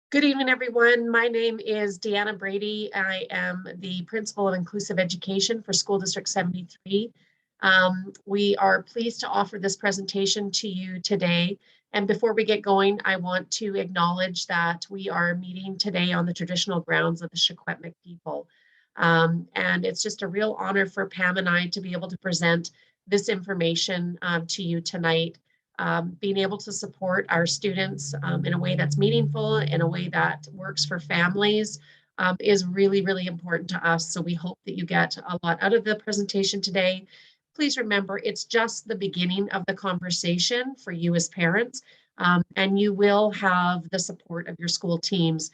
Good evening, everyone. My name is Deanna Brady. I am the Principal of Inclusive Education for School District 73. We are pleased to offer this presentation to you today. And before we get going, I want to acknowledge that we are meeting today on the traditional grounds of the Secwepemc people. And it's just a real honor for Pam and I to be able to present this information to you tonight. Being able to support our students in a way that's meaningful, in a way that works for families, is really, really important to us. So we hope that you get a lot out of the presentation today. Please remember, it's just the beginning of the conversation for you as parents, and you will have the support of your school teams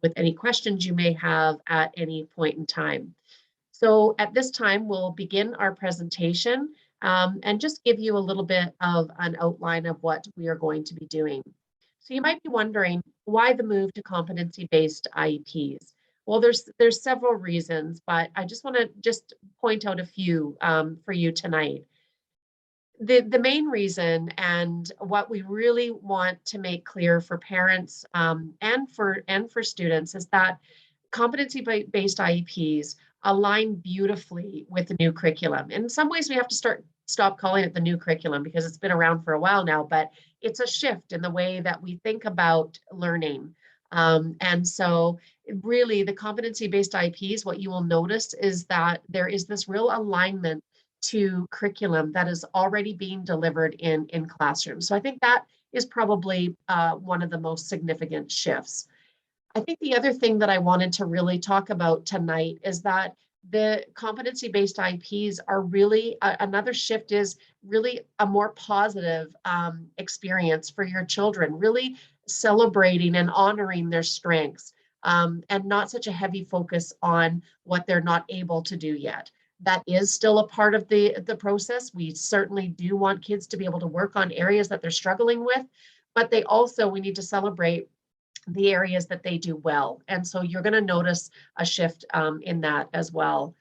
with any questions you may have at any point in time. So at this time, we'll begin our presentation and just give you a little bit of an outline of what we are going to be doing. So you might be wondering, why the move to competency-based IEPs? Well, there's several reasons, but I just want to point out a few for you tonight. The main reason, and what we really want to make clear for parents and for students, is that competency-based IEPs align beautifully with the new curriculum. In some ways, we have to stop calling it the new curriculum because it's been around for a while now, but it's a shift in the way that we think about learning. And so really the competency-based IEPs, what you will notice is that there is this real alignment to curriculum that is already being delivered in classrooms. So I think that is probably one of the most significant shifts. I think the other thing that I wanted to really talk about tonight is that the competency-based IEPs are really, another shift is really a more positive experience for your children, really celebrating and honoring their strengths, and not such a heavy focus on what they're not able to do yet. That is still a part of the process. We certainly do want kids to be able to work on areas that they're struggling with, but we need to celebrate the areas that they do well. And so you're going to notice a shift in that as well.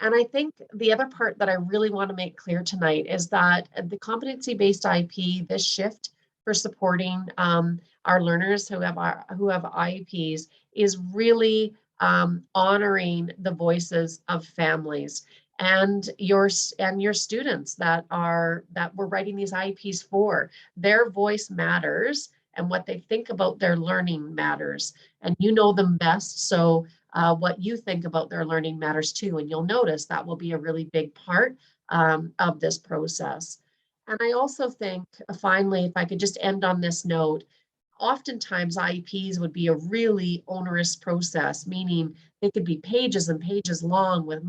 And I think the other part that I really want to make clear tonight is that the competency-based IEP, this shift for supporting our learners who have IEPs, is really honoring the voices of families and your students that we're writing these IEPs for. Their voice matters, and what they think about their learning matters. And you know them best, so what you think about their learning matters too. And you'll notice that will be a really big part of this process. And I also think, finally, if I could just end on this note, oftentimes IEPs would be a really onerous process, meaning they could be pages and pages long with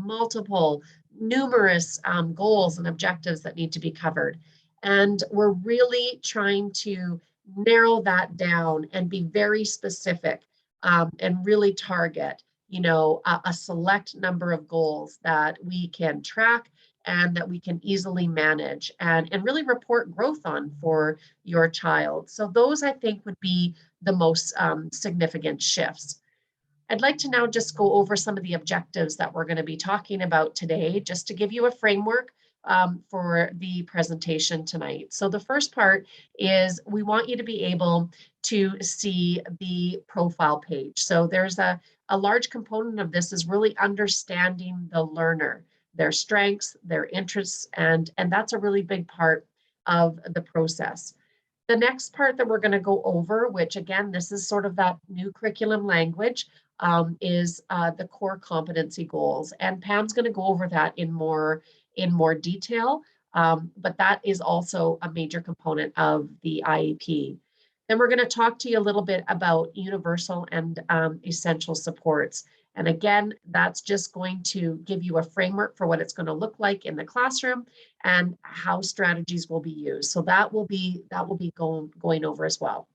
numerous goals and objectives that need to be covered. And we're really trying to narrow that down and be very specific and really target, a select number of goals that we can track and that we can easily manage and really report growth on for your child. So those, I think, would be the most significant shifts. I'd like to now just go over some of the objectives that we're going to be talking about today, just to give you a framework for the presentation tonight. So the first part is we want you to be able to see the profile page. So there's a large component of this is really understanding the learner, their strengths, their interests, and that's a really big part of the process. The next part that we're going to go over, which again, this is sort of that new curriculum language, is the core competency goals. And Pam's going to go over that in more detail, but that is also a major component of the IEP. Then we're going to talk to you a little bit about universal and essential supports. And again, that's just going to give you a framework for what it's going to look like in the classroom and how strategies will be used. So that will be going over as well.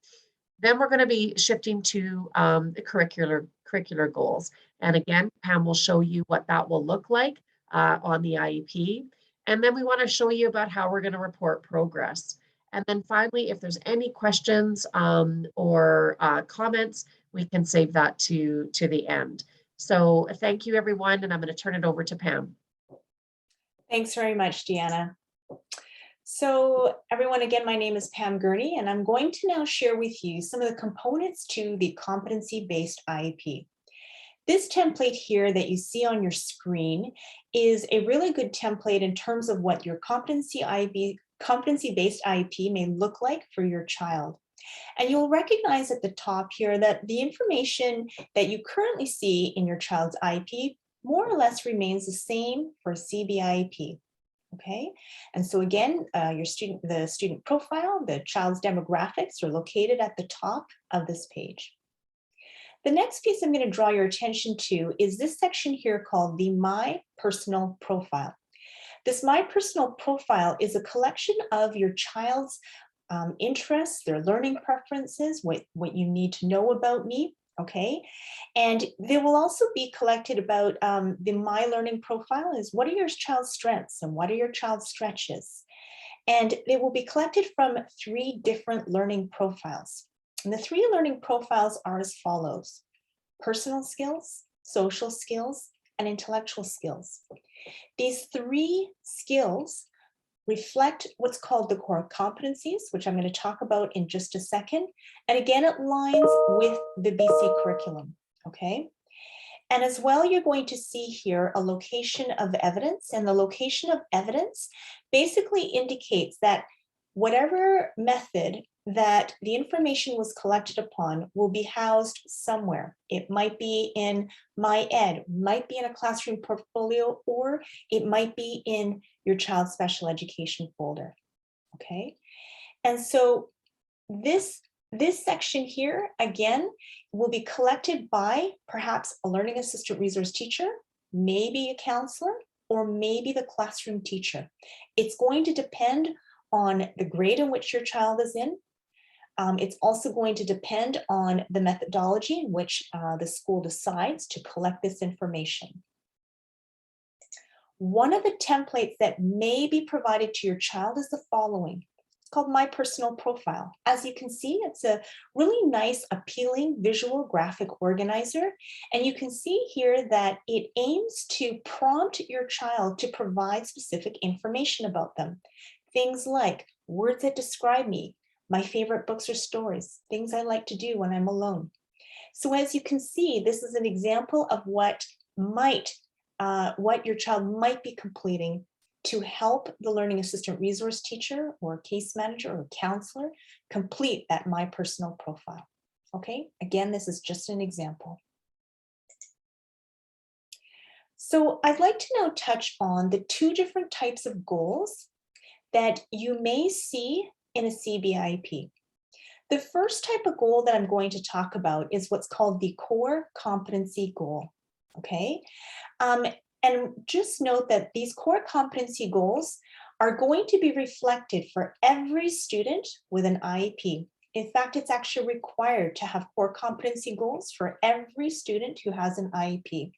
Then we're going to be shifting to the curricular goals. And again, Pam will show you what that will look like on the IEP. And then we want to show you about how we're going to report progress. And then finally, if there's any questions or comments, we can save that to the end. So thank you, everyone, and I'm going to turn it over to Pam. Thanks very much, Deanna. So everyone, again, my name is Pam Gurney, and I'm going to now share with you some of the components to the competency-based IEP. This template here that you see on your screen is a really good template in terms of what your competency-based IEP may look like for your child. And you'll recognize at the top here that the information that you currently see in your child's IEP more or less remains the same for CBIEP. Okay, and so again, the student profile, the child's demographics are located at the top of this page. The next piece I'm going to draw your attention to is this section here called the My Personal Profile. This My Personal Profile is a collection of your child's interests, their learning preferences, what you need to know about me. Okay, and they will also be collected about the My Learning Profile is what are your child's strengths and what are your child's stretches? And they will be collected from 3 different learning profiles. And the 3 learning profiles are as follows: personal skills, social skills, and intellectual skills. These 3 skills reflect what's called the core competencies, which I'm going to talk about in just a second. And again, it aligns with the BC curriculum, okay? And as well, you're going to see here a location of evidence, and the location of evidence basically indicates that whatever method that the information was collected upon will be housed somewhere. It might be in MyEd, might be in a classroom portfolio, or it might be in your child's special education folder, okay? And so this section here, again, will be collected by perhaps a learning assistant resource teacher, maybe a counselor, or maybe the classroom teacher. It's going to depend on the grade in which your child is in. It's also going to depend on the methodology in which the school decides to collect this information. One of the templates that may be provided to your child is the following. It's called My Personal Profile. As you can see, it's a really nice, appealing visual graphic organizer. And you can see here that it aims to prompt your child to provide specific information about them. Things like words that describe me, my favorite books or stories, things I like to do when I'm alone. So as you can see, this is an example of what your child might be completing to help the learning assistant resource teacher or case manager or counselor complete that My Personal Profile. Okay, again, this is just an example. So I'd like to now touch on the 2 different types of goals that you may see in a CBIEP. The first type of goal that I'm going to talk about is what's called the core competency goal, okay? And just note that these core competency goals are going to be reflected for every student with an IEP. In fact, it's actually required to have core competency goals for every student who has an IEP.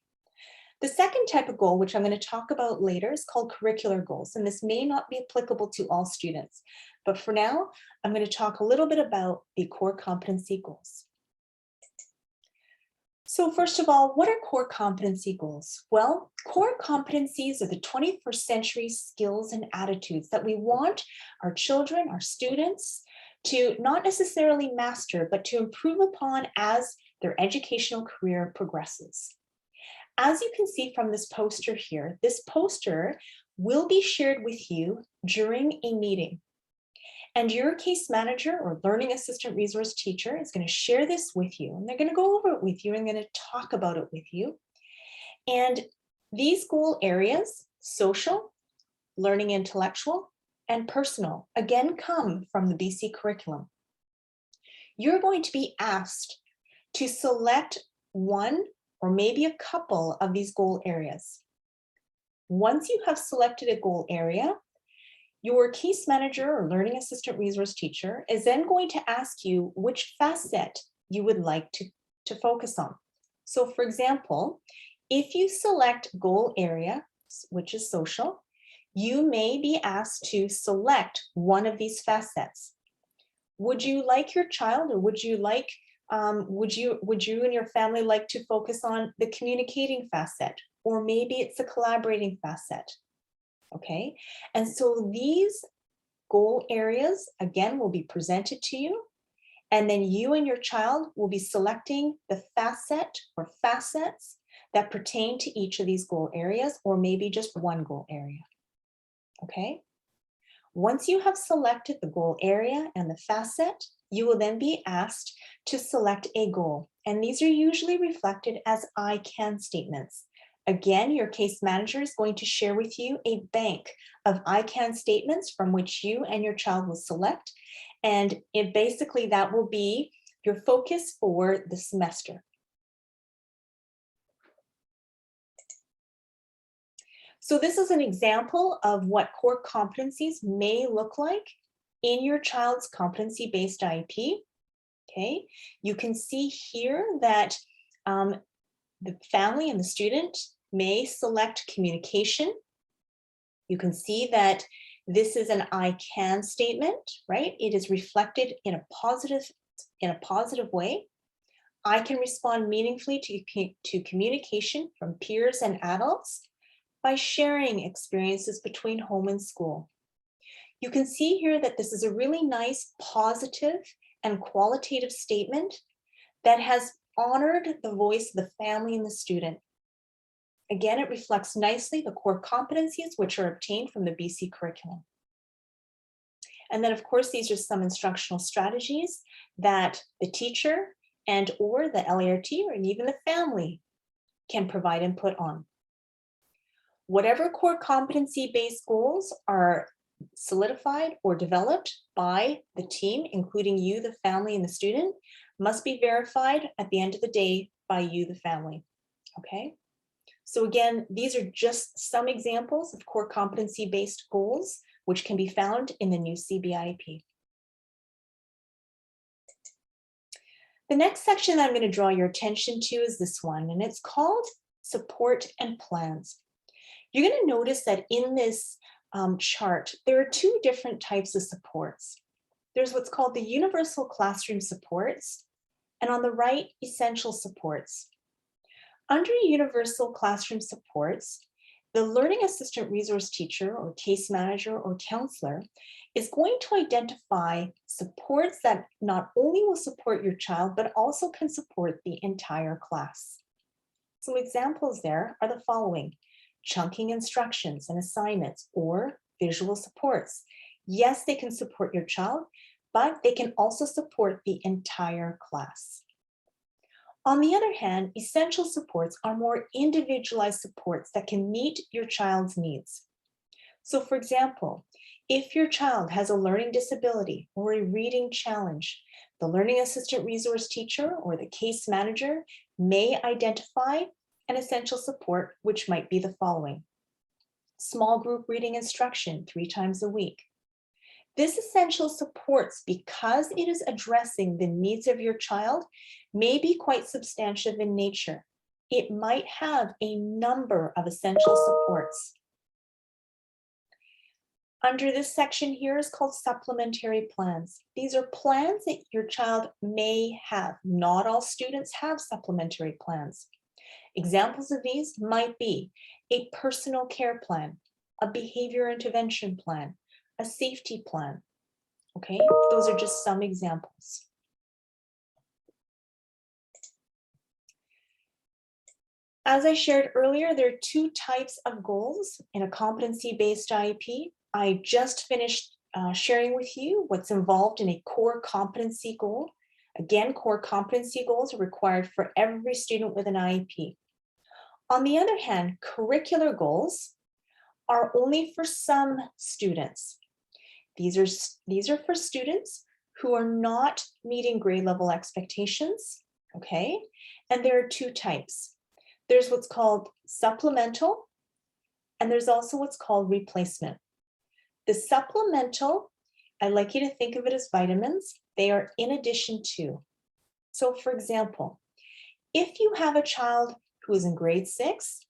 The second type of goal, which I'm going to talk about later, is called curricular goals, and this may not be applicable to all students. But for now, I'm going to talk a little bit about the core competency goals. So first of all, what are core competency goals? Well, core competencies are the 21st century skills and attitudes that we want our children, our students, to not necessarily master, but to improve upon as their educational career progresses. As you can see from this poster here, this poster will be shared with you during a meeting. And your case manager or learning assistant resource teacher is going to share this with you. And they're going to go over it with you and going to talk about it with you. And these goal areas, social, learning intellectual, and personal, again, come from the BC curriculum. You're going to be asked to select one or maybe a couple of these goal areas. Once you have selected a goal area, your case manager or learning assistant resource teacher is then going to ask you which facet you would like to focus on. So for example, if you select goal area, which is social, you may be asked to select one of these facets. Would you like your child, or would you and your family like to focus on the communicating facet, or maybe it's a collaborating facet? Okay, and so these goal areas, again, will be presented to you. And then you and your child will be selecting the facet or facets that pertain to each of these goal areas, or maybe just one goal area. Okay? Once you have selected the goal area and the facet, you will then be asked to select a goal. And these are usually reflected as I can statements. Again, your case manager is going to share with you a bank of I can statements from which you and your child will select. And basically that will be your focus for the semester. So this is an example of what core competencies may look like in your child's competency-based IEP. Okay, you can see here that the family and the student may select communication. You can see that this is an I can statement, right? It is reflected in a positive way. I can respond meaningfully to communication from peers and adults by sharing experiences between home and school. You can see here that this is a really nice, positive, and qualitative statement that has honored the voice of the family and the student. Again, it reflects nicely the core competencies which are obtained from the BC curriculum. And then, of course, these are some instructional strategies that the teacher and or the LART or even the family can provide input on. Whatever core competency-based goals are solidified or developed by the team, including you, the family, and the student, must be verified at the end of the day by you, the family. Okay? So again, these are just some examples of core competency-based goals, which can be found in the new CBIEP. The next section that I'm going to draw your attention to is this one, and it's called support and plans. You're going to notice that in this chart, there are two different types of supports. There's what's called the universal classroom supports, and on the right, essential supports. Under universal classroom supports, the learning assistant resource teacher or case manager or counselor is going to identify supports that not only will support your child, but also can support the entire class. Some examples there are the following: chunking instructions and assignments or visual supports. Yes, they can support your child, but they can also support the entire class. On the other hand, essential supports are more individualized supports that can meet your child's needs. So for example, if your child has a learning disability or a reading challenge, the learning assistant resource teacher or the case manager may identify an essential support, which might be the following: small group reading instruction 3 times a week. This essential supports, because it is addressing the needs of your child, may be quite substantive in nature. It might have a number of essential supports. Under this section here is called supplementary plans. These are plans that your child may have. Not all students have supplementary plans. Examples of these might be a personal care plan, a behavior intervention plan, a safety plan. Okay, those are just some examples. As I shared earlier, there are 2 types of goals in a competency-based IEP. I just finished sharing with you what's involved in a core competency goal. Again, core competency goals are required for every student with an IEP. On the other hand, curricular goals are only for some students. These are for students who are not meeting grade level expectations, okay? And there are 2 types. There's what's called supplemental, and there's also what's called replacement. The supplemental, I like you to think of it as vitamins. They are in addition to. So for example, if you have a child who is in grade 6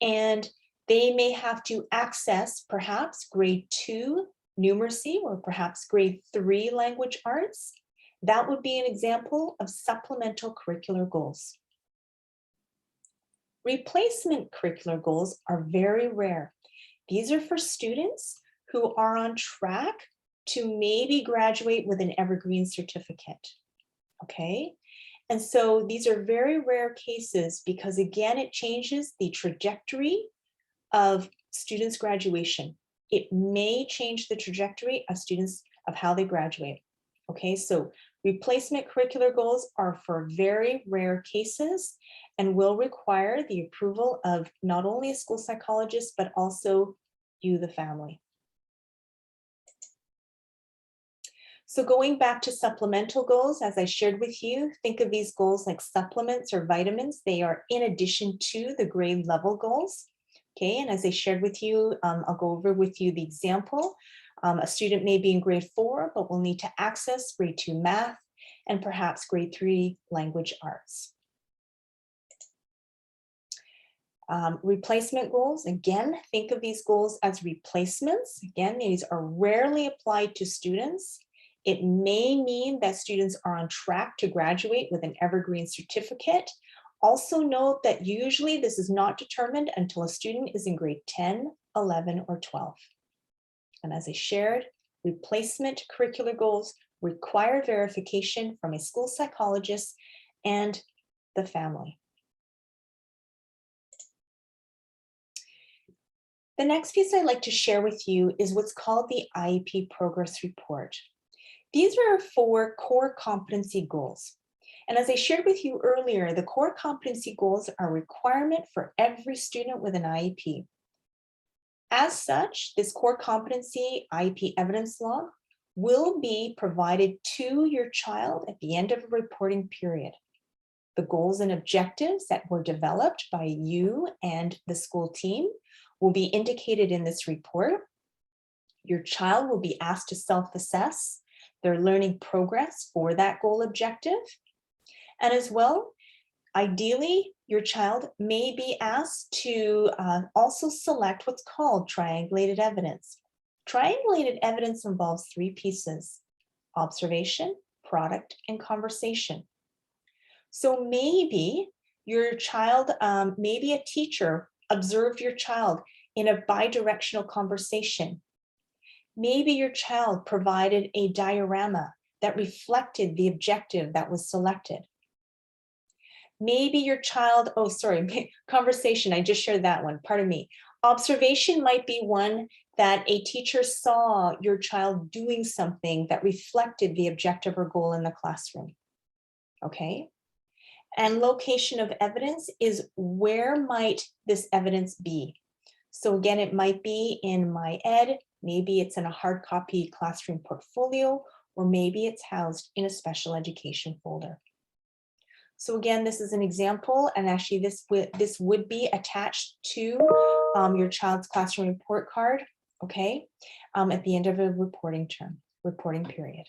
and they may have to access perhaps grade 2 numeracy or perhaps grade 3 language arts, that would be an example of supplemental curricular goals. Replacement curricular goals are very rare. These are for students who are on track to maybe graduate with an evergreen certificate, okay? And so these are very rare cases because again, it changes the trajectory of students' graduation. It may change the trajectory of students of how they graduate. Okay, so replacement curricular goals are for very rare cases and will require the approval of not only a school psychologist, but also you, the family. So going back to supplemental goals, as I shared with you, think of these goals like supplements or vitamins. They are in addition to the grade level goals. Okay, and as I shared with you, I'll go over with you the example. A student may be in grade 4, but will need to access grade 2 math and perhaps grade 3 language arts. Replacement goals, again, think of these goals as replacements. Again, these are rarely applied to students. It may mean that students are on track to graduate with an evergreen certificate. Also note that usually this is not determined until a student is in grade 10, 11, or 12. And as I shared, replacement curricular goals require verification from a school psychologist and the family. The next piece I'd like to share with you is what's called the IEP Progress Report. These are 4 core competency goals. And as I shared with you earlier, the core competency goals are a requirement for every student with an IEP. As such, this core competency IEP evidence log will be provided to your child at the end of a reporting period. The goals and objectives that were developed by you and the school team will be indicated in this report. Your child will be asked to self-assess their learning progress for that goal objective. And as well, ideally, your child may be asked to also select what's called triangulated evidence. Triangulated evidence involves 3 pieces: observation, product, and conversation. So maybe your child, maybe a teacher observed your child in a bidirectional conversation. Maybe your child provided a diorama that reflected the objective that was selected. Maybe your child, oh, sorry, conversation, I just shared that one, pardon me. Observation might be one that a teacher saw your child doing something that reflected the objective or goal in the classroom, okay? And location of evidence is where might this evidence be? So again, it might be in My Ed, maybe it's in a hard copy classroom portfolio, or maybe it's housed in a special education folder. So again, this is an example, and actually this would be attached to your child's classroom report card, okay, at the end of a reporting period.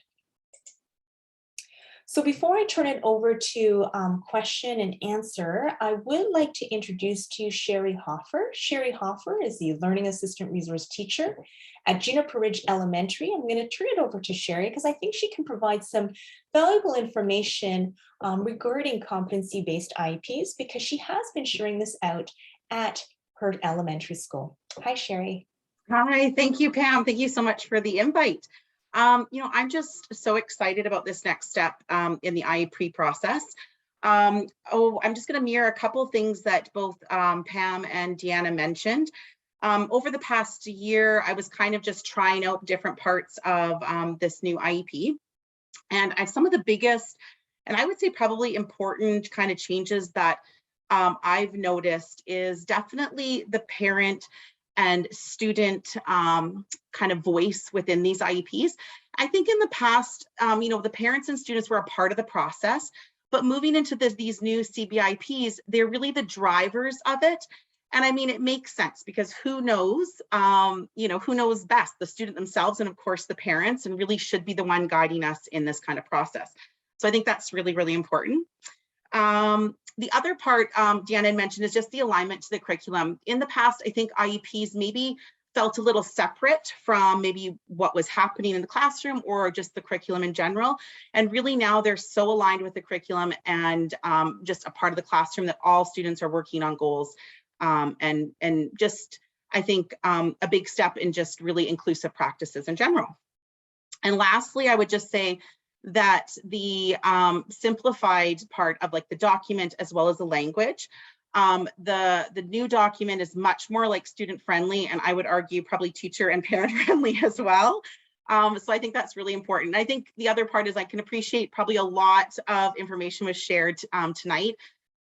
So before I turn it over to question and answer, I would like to introduce to you Sherry Hoffer. Sherry Hoffer is the Learning Assistant Resource Teacher at Juniper Ridge Elementary. I'm going to turn it over to Sherry because I think she can provide some valuable information regarding competency-based IEPs because she has been sharing this out at her elementary school. Hi, Sherry. Hi, thank you, Pam. Thank you so much for the invite. I'm just so excited about this next step in the IEP process. I'm just going to mirror a couple of things that both Pam and Deanna mentioned. Over the past year, I was kind of just trying out different parts of this new IEP. And some of the biggest, and I would say probably important kind of changes that I've noticed is definitely the parent and student kind of voice within these IEPs. I think in the past, the parents and students were a part of the process, but moving into these new CBIPs, they're really the drivers of it. And I mean, it makes sense because who knows best, the student themselves and of course the parents, and really should be the one guiding us in this kind of process. So I think that's really, really important. The other part Deanna had mentioned is just the alignment to the curriculum. In the past, I think IEPs maybe felt a little separate from maybe what was happening in the classroom or just the curriculum in general. And really now they're so aligned with the curriculum and just a part of the classroom that all students are working on goals. And just, I think, a big step in just really inclusive practices in general. And lastly, I would just say that the simplified part of like the document as well as the language, the new document is much more like student friendly, and I would argue probably teacher and parent friendly as well. So I think that's really important. I think the other part is I can appreciate probably a lot of information was shared tonight,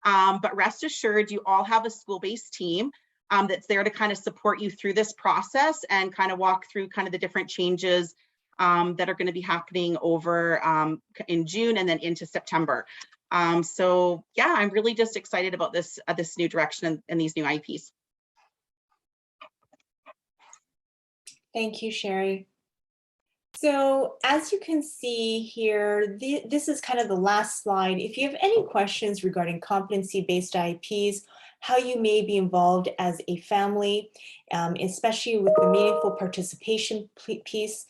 but rest assured you all have a school-based team that's there to kind of support you through this process and kind of walk through kind of the different changes that are going to be happening over in June and then into September. So yeah, I'm really just excited about this this new direction and these new IEPs. Thank you, Sherry. So as you can see here, this is kind of the last slide. If you have any questions regarding competency-based IEPs, how you may be involved as a family, especially with the meaningful participation piece,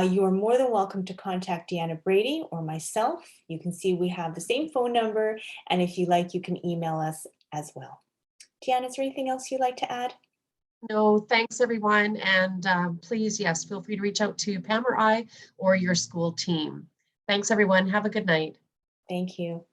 you are more than welcome to contact Deanna Brady or myself. You can see we have the same phone number, and if you like, you can email us as well. Deanna, is there anything else you'd like to add? No, thanks everyone. And please, yes, feel free to reach out to Pam or I or your school team. Thanks everyone. Have a good night. Thank you.